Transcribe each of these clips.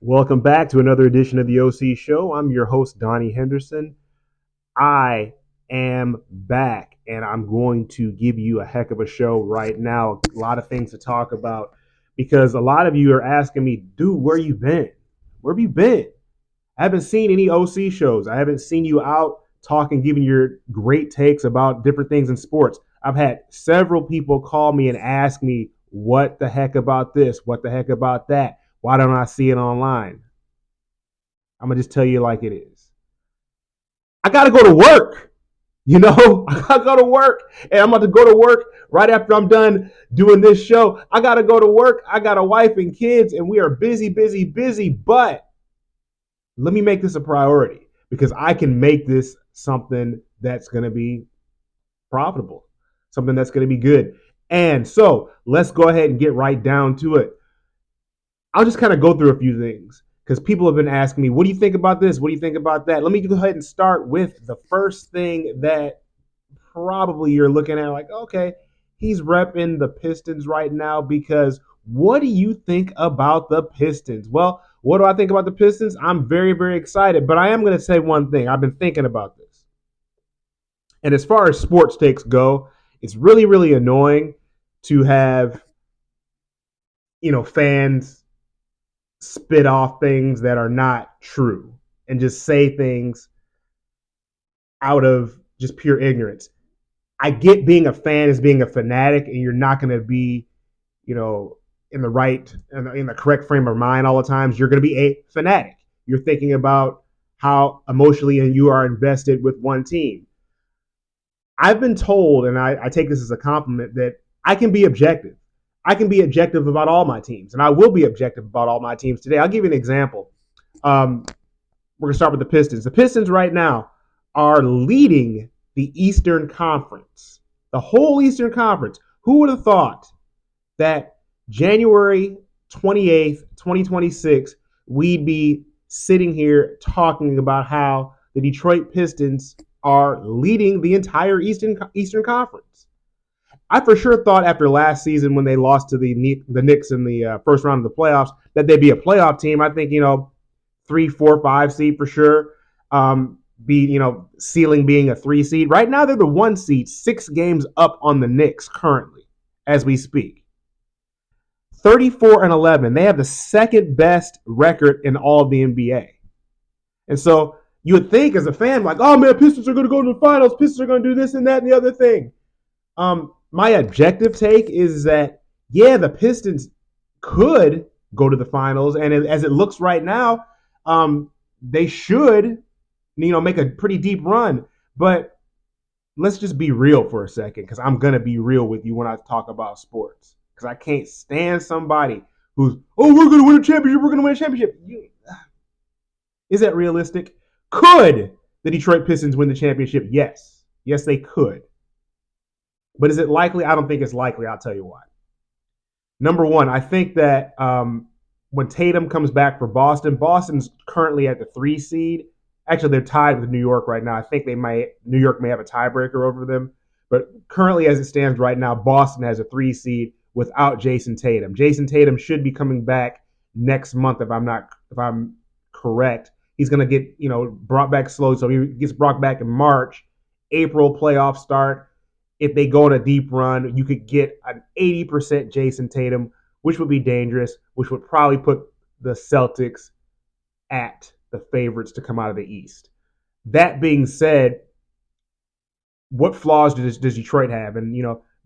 Welcome back to another edition of the OC Show. I'm your host, Donnie Henderson. I am back, and I'm going to give you a heck of a show right now. A lot of things to talk about because a lot of you are asking me, dude, where you been? Where have you been? I haven't seen any OC shows. I haven't seen you out talking, giving your great takes about different things in sports. I've had several people call me and ask me, what the heck about this? What the heck about that? Why don't I see it online? I'm gonna just tell you like it is. I gotta go to work. I gotta go to work, and I'm about to go to work right after I'm done doing this show. I gotta go to work. I got a wife and kids, and we are busy, busy, busy. But let me make this a priority because I can make this something that's gonna be profitable, something that's gonna be good. And so let's go ahead and get right down to it. I'll just kind of go through a few things because people have been asking me, what do you think about this? What do you think about that? Let me go ahead and start with the first thing that probably you're looking at like, okay, he's repping the Pistons right now because what do you think about the Pistons? Well, what do I think about the Pistons? I'm very, very excited, but I am going to say one thing. I've been thinking about this. And as far as sports takes go, it's really, really annoying to have, fans spit off things that are not true and just say things out of just pure ignorance. I get being a fan is being a fanatic, and you're not going to be, in the right, in the correct frame of mind all the times. You're going to be a fanatic. You're thinking about how emotionally and you are invested with one team. I've been told, and I take this as a compliment, that I can be objective. I can be objective about all my teams, and I will be objective about all my teams today. I'll give you an example. Um, we're going to start with the Pistons. The Pistons right now are leading the Eastern Conference, the whole Eastern Conference. Who would have thought that January 28th, 2026, we'd be sitting here talking about how the Detroit Pistons are leading the entire Eastern Conference? I for sure thought after last season when they lost to the Knicks in the first round of the playoffs that they'd be a playoff team. I think 3, 4, 5 seed for sure. Ceiling being a 3 seed. Right now they're the 1 seed, 6 games up on the Knicks currently as we speak. 34-11. They have the second best record in all of the NBA. And so you would think as a fan, like, oh man, Pistons are going to go to the finals. Pistons are going to do this and that and the other thing. My objective take is that, yeah, the Pistons could go to the finals. And as it looks right now, they should, make a pretty deep run. But let's just be real for a second, because I'm going to be real with you when I talk about sports. Because I can't stand somebody who's, oh, we're going to win a championship. We're going to win a championship. Is that realistic? Could the Detroit Pistons win the championship? Yes. Yes, they could. But is it likely? I don't think it's likely. I'll tell you why. Number one, I think that when Tatum comes back for Boston, Boston's currently at the 3 seed. Actually, they're tied with New York right now. I think New York may have a tiebreaker over them. But currently, as it stands right now, Boston has a 3 seed without Jason Tatum. Jason Tatum should be coming back next month if I'm correct. He's going to get brought back slow, so he gets brought back in March. April playoff start. If they go on a deep run, you could get an 80% Jason Tatum, which would be dangerous, which would probably put the Celtics at the favorites to come out of the East. That being said, what flaws does Detroit have? And,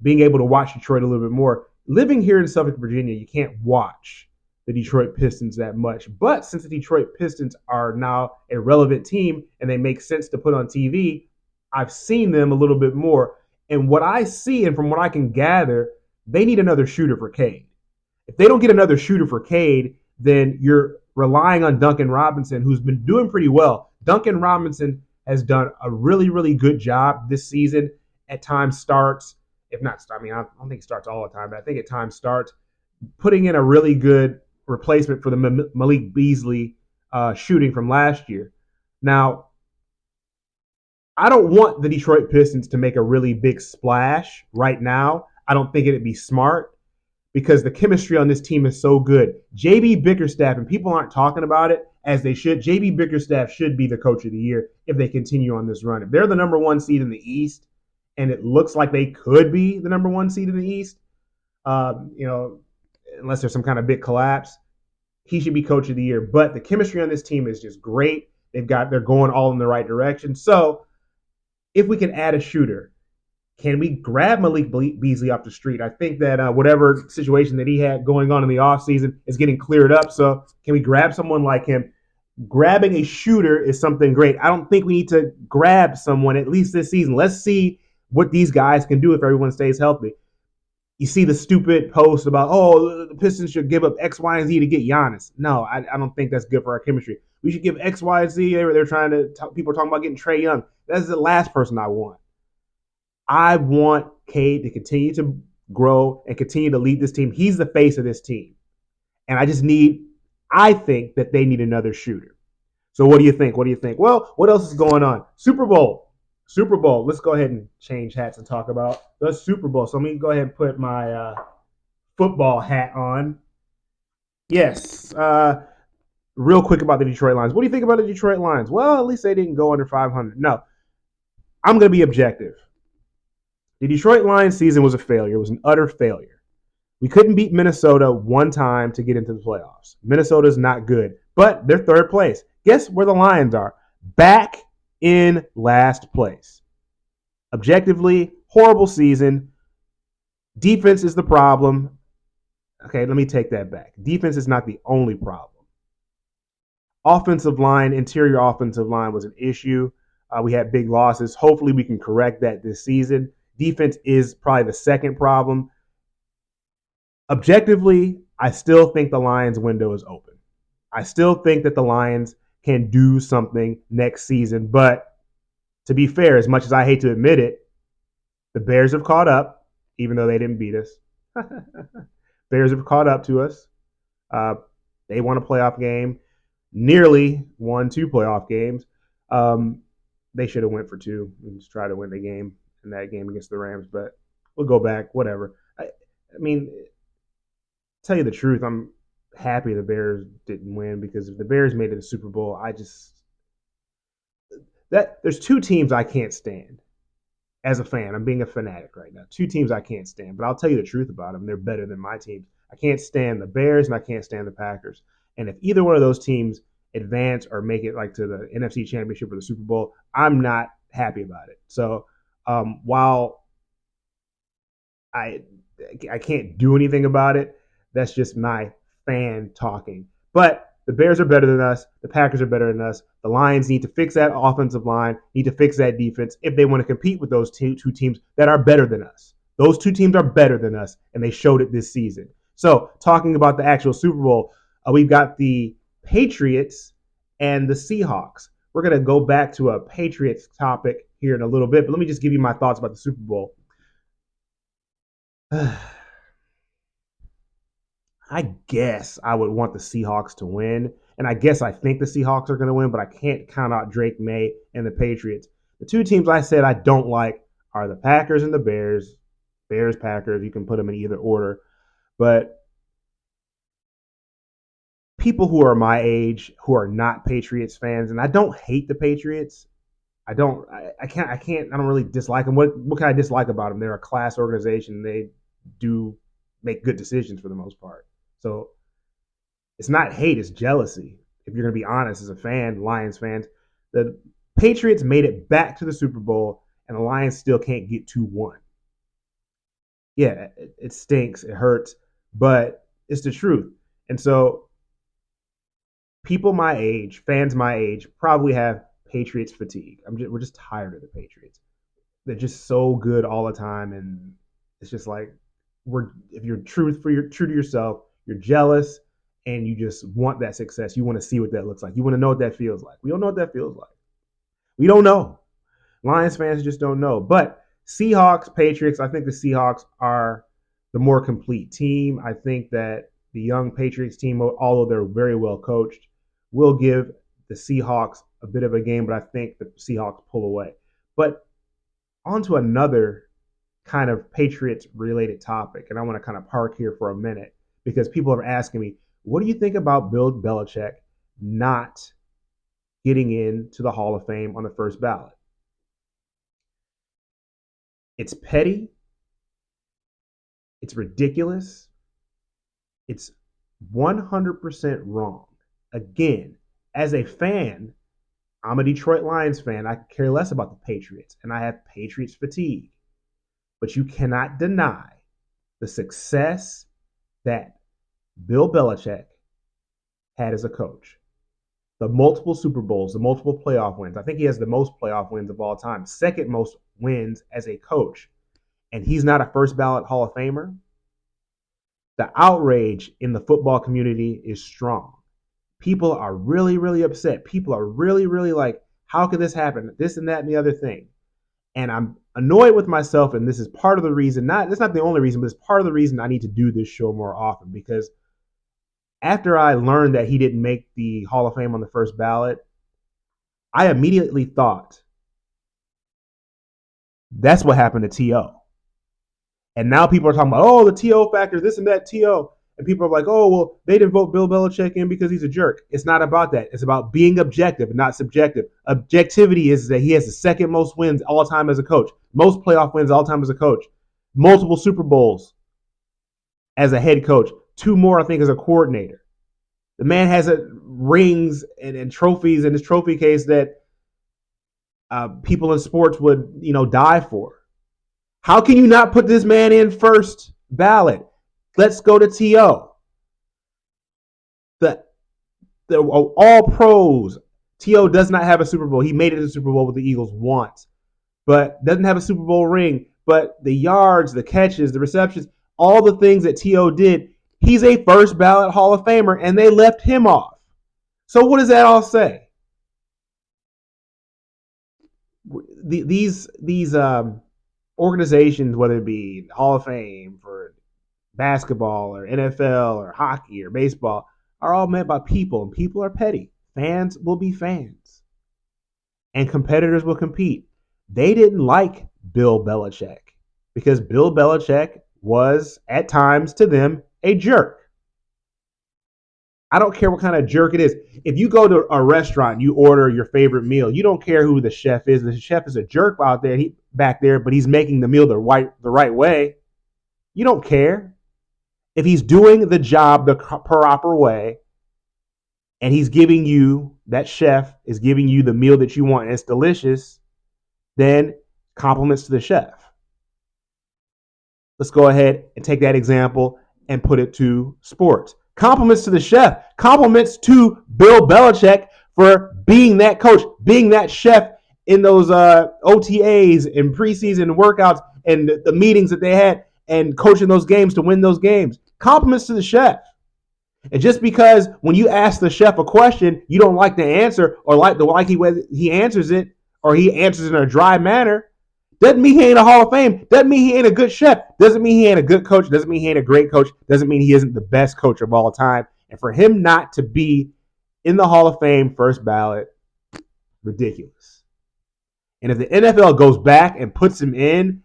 being able to watch Detroit a little bit more. Living here in Suffolk, Virginia, you can't watch the Detroit Pistons that much. But since the Detroit Pistons are now a relevant team and they make sense to put on TV, I've seen them a little bit more. And what I see, and from what I can gather, they need another shooter for Cade. If they don't get another shooter for Cade, then you're relying on Duncan Robinson, who's been doing pretty well. Duncan Robinson has done a really, really good job this season. At times starts, if not, I don't think it starts all the time, but I think at times starts, putting in a really good replacement for the Malik Beasley shooting from last year. Now, I don't want the Detroit Pistons to make a really big splash right now. I don't think it'd be smart. because the chemistry on this team is so good. JB Bickerstaff, and people aren't talking about it as they should. JB Bickerstaff should be the coach of the year if they continue on this run. If they're the number one seed in the East, and it looks like they could be the number one seed in the East, you know, unless there's some kind of big collapse, he should be coach of the year. But the chemistry on this team is just great. They're going all in the right direction. So if we can add a shooter, can we grab Malik Beasley off the street? I think that whatever situation that he had going on in the offseason is getting cleared up. So can we grab someone like him? Grabbing a shooter is something great. I don't think we need to grab someone, at least this season. Let's see what these guys can do if everyone stays healthy. You see the stupid post about, oh, the Pistons should give up X, Y, and Z to get Giannis. No, I don't think that's good for our chemistry. We should give X, Y, and Z. They're trying to people are talking about getting Trae Young. That's the last person I want. I want Cade to continue to grow and continue to lead this team. He's the face of this team. And I think that they need another shooter. So what do you think? What do you think? Well, what else is going on? Super Bowl. Super Bowl. Let's go ahead and change hats and talk about the Super Bowl. So let me go ahead and put my football hat on. Yes. Real quick about the Detroit Lions. What do you think about the Detroit Lions? Well, at least they didn't go under 500. No. I'm going to be objective. The Detroit Lions season was a failure. It was an utter failure. We couldn't beat Minnesota one time to get into the playoffs. Minnesota's not good, but they're third place. Guess where the Lions are? Back in last place. Objectively, horrible season. Defense is the problem. Okay, let me take that back. Defense is not the only problem. Offensive line, interior offensive line was an issue. We had big losses. Hopefully we can correct that this season. Defense is probably the second problem. Objectively, I still think the Lions' window is open. I still think that the Lions can do something next season. But to be fair, as much as I hate to admit it, the Bears have caught up, even though they didn't beat us. Bears have caught up to us. They won a playoff game, nearly won 2 playoff games. They should have went for 2 and just try to win the game in that game against the Rams, but we'll go back, whatever. I mean, tell you the truth, I'm happy the Bears didn't win, because if the Bears made it to the Super Bowl, there's 2 teams I can't stand as a fan. I'm being a fanatic right now. 2 teams I can't stand, but I'll tell you the truth about them. They're better than my teams. I can't stand the Bears and I can't stand the Packers. And if either one of those teams advance or make it like to the NFC Championship or the Super Bowl, I'm not happy about it. So while I can't do anything about it, that's just my fan talking. But the Bears are better than us. The Packers are better than us. The Lions need to fix that offensive line, need to fix that defense if they want to compete with those 2 teams that are better than us. Those 2 teams are better than us, and they showed it this season. So talking about the actual Super Bowl, we've got the Patriots and the Seahawks. We're going to go back to a Patriots topic here in a little bit, but let me just give you my thoughts about the Super Bowl. I guess I would want the Seahawks to win, and I guess I think the Seahawks are going to win, but I can't count out Drake May and the Patriots. The 2 teams I said I don't like are the Packers and the Bears. Bears, Packers, you can put them in either order. But people who are my age who are not Patriots fans, and I don't hate the Patriots. I don't really dislike them. What can I dislike about them? They're a class organization. They do make good decisions for the most part. So it's not hate, it's jealousy. If you're going to be honest as a fan, Lions fans, the Patriots made it back to the Super Bowl, and the Lions still can't get to 1. Yeah, it stinks, it hurts, but it's the truth. And so people my age, fans my age, probably have Patriots fatigue. We're just tired of the Patriots. They're just so good all the time, and it's just like if you're true to yourself, you're jealous, and you just want that success. You want to see what that looks like. You want to know what that feels like. We don't know what that feels like. We don't know. Lions fans just don't know. But Seahawks, Patriots, I think the Seahawks are the more complete team. I think that the young Patriots team, although they're very well coached, will give the Seahawks a bit of a game, but I think the Seahawks pull away. But on to another kind of Patriots related topic, and I want to kind of park here for a minute because people are asking me, what do you think about Bill Belichick not getting into the Hall of Fame on the first ballot? It's petty, it's ridiculous, it's 100% wrong. Again, as a fan, I'm a Detroit Lions fan. I care less about the Patriots, and I have Patriots fatigue. But you cannot deny the success that Bill Belichick had as a coach. The multiple Super Bowls, the multiple playoff wins. I think he has the most playoff wins of all time, second most wins as a coach. And he's not a first ballot Hall of Famer. The outrage in the football community is strong. People are really, really upset. People are really, really like, how could this happen? This and that and the other thing. And I'm annoyed with myself, and this is part of the reason, it's not the only reason, but it's part of the reason I need to do this show more often, because after I learned that he didn't make the Hall of Fame on the first ballot, I immediately thought that's what happened to T.O. And now people are talking about, oh, the T.O. factor, this and that, T.O. And people are like, oh, well, they didn't vote Bill Belichick in because he's a jerk. It's not about that. It's about being objective and not subjective. Objectivity is that he has the second most wins all time as a coach, most playoff wins all time as a coach, multiple Super Bowls as a head coach, 2 more, I think, as a coordinator. The man has rings and trophies in his trophy case that people in sports would, die for. How can you not put this man in first ballot? Let's go to T.O. The all pros. T.O. does not have a Super Bowl. He made it to the Super Bowl with the Eagles once, but doesn't have a Super Bowl ring. But the yards, the catches, the receptions, all the things that T.O. did, he's a first ballot Hall of Famer, and they left him off. So what does that all say? These organizations, whether it be Hall of Fame for basketball or NFL or hockey or baseball, are all made by people, and people are petty. Fans will be fans, and competitors will compete. They didn't like Bill Belichick because Bill Belichick was, at times, to them, a jerk. I don't care what kind of jerk it is. If you go to a restaurant and you order your favorite meal, you don't care who the chef is. The chef is a jerk out there, back there, but he's making the meal the right way. You don't care. If he's doing the job the proper way, and he's giving you, that chef is giving you the meal that you want and it's delicious, then compliments to the chef. Let's go ahead and take that example and put it to sports. Compliments to the chef. Compliments to Bill Belichick for being that coach, being that chef in those OTAs and preseason workouts and the meetings that they had and coaching those games to win those games. Compliments to the chef. And just because when you ask the chef a question, you don't like the answer or like the way he answers it, or he answers in a dry manner, doesn't mean he ain't a Hall of Fame. Doesn't mean he ain't a good chef. Doesn't mean he ain't a good coach. Doesn't mean he ain't a great coach. Doesn't mean he isn't the best coach of all time. And for him not to be in the Hall of Fame first ballot, ridiculous. And if the NFL goes back and puts him in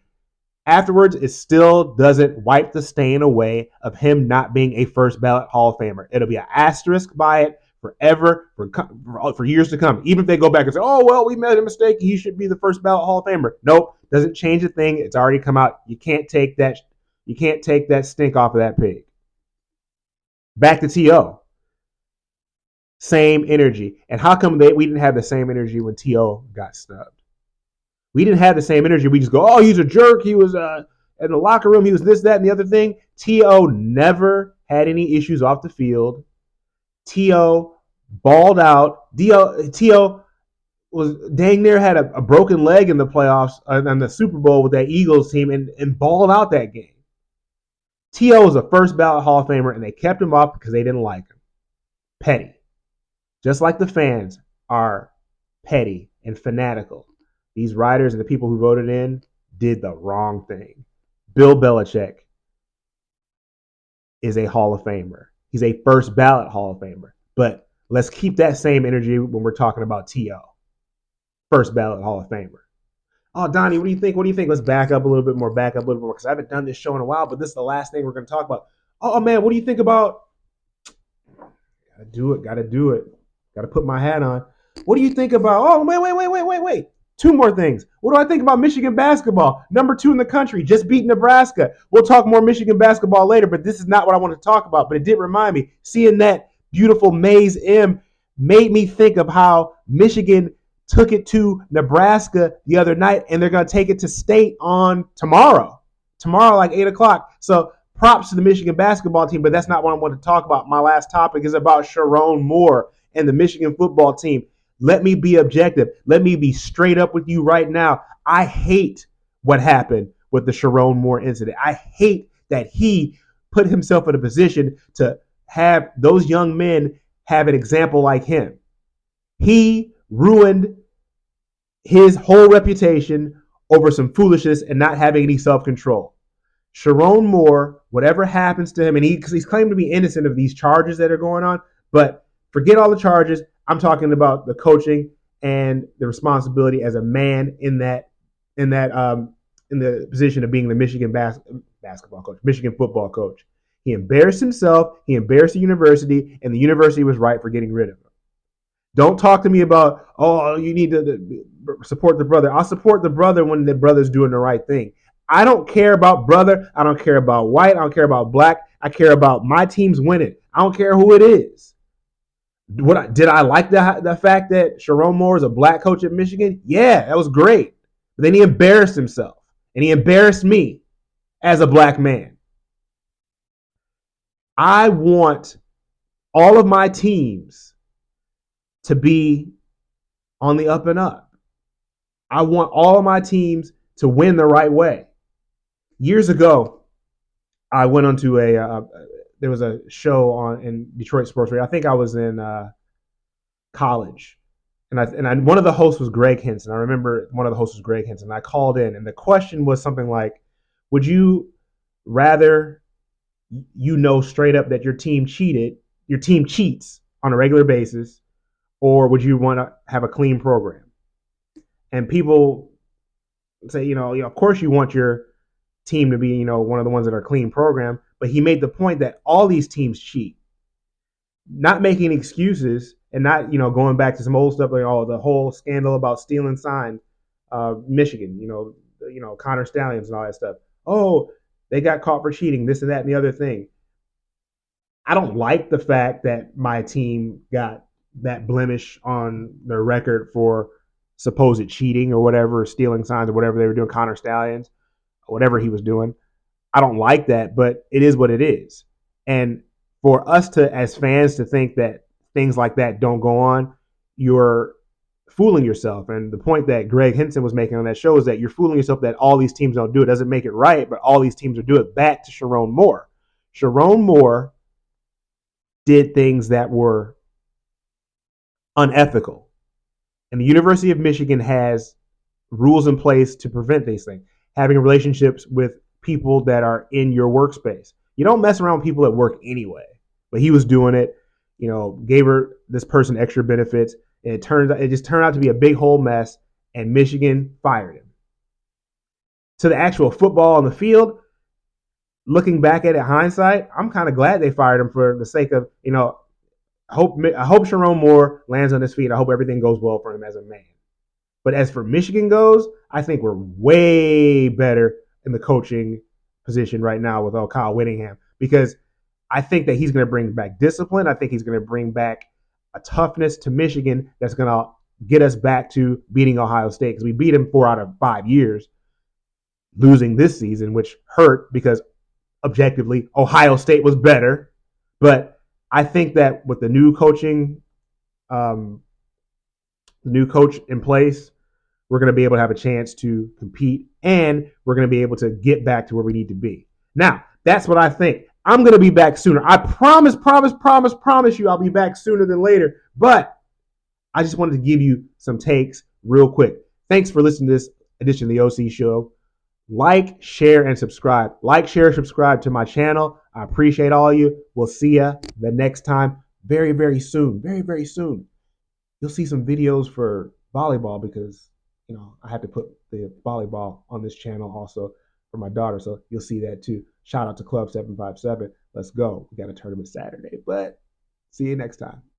afterwards, it still doesn't wipe the stain away of him not being a first ballot Hall of Famer. It'll be an asterisk by it forever, for years to come. Even if they go back and say, oh, well, we made a mistake, he should be the first ballot Hall of Famer. Nope, doesn't change a thing. It's already come out. You can't take that stink off of that pig. Back to T.O. Same energy. And how come we didn't have the same energy when T.O. got snubbed? We didn't have the same energy. We just go, oh, he's a jerk. He was in the locker room. He was this, that, and the other thing. T.O. never had any issues off the field. T.O. balled out. T.O. was dang near had a broken leg in the playoffs and the Super Bowl with that Eagles team and balled out that game. T.O. was a first ballot Hall of Famer, and they kept him off because they didn't like him. Petty. Just like the fans are petty and fanatical. These writers and the people who voted in did the wrong thing. Bill Belichick is a Hall of Famer. He's a first ballot Hall of Famer. But let's keep that same energy when we're talking about T.O. First ballot Hall of Famer. Oh, Donnie, what do you think? What do you think? Let's back up a little bit more, back up a little bit more, because I haven't done this show in a while, but this is the last thing we're going to talk about. Oh, man, what do you think about? Gotta do it, gotta do it. Gotta put my hat on. What do you think about? Oh, wait. Two more things. What do I think about Michigan basketball? #2 in the country, just beat Nebraska. We'll talk more Michigan basketball later, but this is not what I want to talk about. But it did remind me, seeing that beautiful Maze M made me think of how Michigan took it to Nebraska the other night, and they're going to take it to state on tomorrow. Tomorrow, like 8 o'clock. So props to the Michigan basketball team, but that's not what I want to talk about. My last topic is about Sherrone Moore and the Michigan football team. Let me be objective. Let me be straight up with you right now. I hate what happened with the Sherrone Moore incident. I hate that he put himself in a position to have those young men have an example like him. He ruined his whole reputation over some foolishness and not having any self-control. Sherrone Moore, whatever happens to him, and he's claimed to be innocent of these charges that are going on, but forget all the charges. I'm talking about the coaching and the responsibility as a man in the position of being the Michigan basketball coach, Michigan football coach. He embarrassed himself, he embarrassed the university, and the university was right for getting rid of him. Don't talk to me about, oh, you need to support the brother. I'll support the brother when the brother's doing the right thing. I don't care about brother. I don't care about white. I don't care about black. I care about my team's winning. I don't care who it is. Did I like the fact that Sherrone Moore is a black coach at Michigan? Yeah, that was great. But then he embarrassed himself, and he embarrassed me as a black man. I want all of my teams to be on the up and up. I want all of my teams to win the right way. Years ago, I went onto there was a show in Detroit Sports Radio. I think I was in college, and one of the hosts was Greg Henson. I remember one of the hosts was Greg Henson. I called in, and the question was something like, "Would you rather straight up that your team cheats on a regular basis, or would you want to have a clean program?" And people say, of course you want your team to be, one of the ones that are clean program. But he made the point that all these teams cheat, not making excuses and not, going back to some old stuff like the whole scandal about stealing signs, Michigan, Connor Stallions and all that stuff. Oh, they got caught for cheating, this and that and the other thing. I don't like the fact that my team got that blemish on their record for supposed cheating or whatever, stealing signs or whatever they were doing, Connor Stallions, whatever he was doing. I don't like that, but it is what it is. And for us to, as fans, to think that things like that don't go on, you're fooling yourself. And the point that Greg Henson was making on that show is that you're fooling yourself that all these teams don't do it. Doesn't make it right, but all these teams will do it. Back to Sherrone Moore. Sherrone Moore did things that were unethical. And the University of Michigan has rules in place to prevent these things. Having relationships with people that are in your workspace. You don't mess around with people at work anyway. But he was doing it, gave this person extra benefits, and it just turned out to be a big whole mess, and Michigan fired him. To the actual football on the field, looking back at it, hindsight, I'm kind of glad they fired him for the sake of, I hope Sherrone Moore lands on his feet. I hope everything goes well for him as a man. But as for Michigan goes, I think we're way better in the coaching position right now with Kyle Whittingham, because I think that he's going to bring back discipline. I think he's going to bring back a toughness to Michigan that's going to get us back to beating Ohio State, because we beat them 4 out of 5 years, losing this season, which hurt because objectively Ohio State was better. But I think that with the new coach in place, we're going to be able to have a chance to compete, and we're going to be able to get back to where we need to be. Now, that's what I think. I'm going to be back sooner. I promise you I'll be back sooner than later. But I just wanted to give you some takes real quick. Thanks for listening to this edition of the OC Show. Like, share, and subscribe. Like, share, subscribe to my channel. I appreciate all of you. We'll see you the next time very, very soon. Very, very soon. You'll see some videos for volleyball because I had to put the volleyball on this channel also for my daughter, so you'll see that too. Shout out to Club 757. Let's go. We got a tournament Saturday, but see you next time.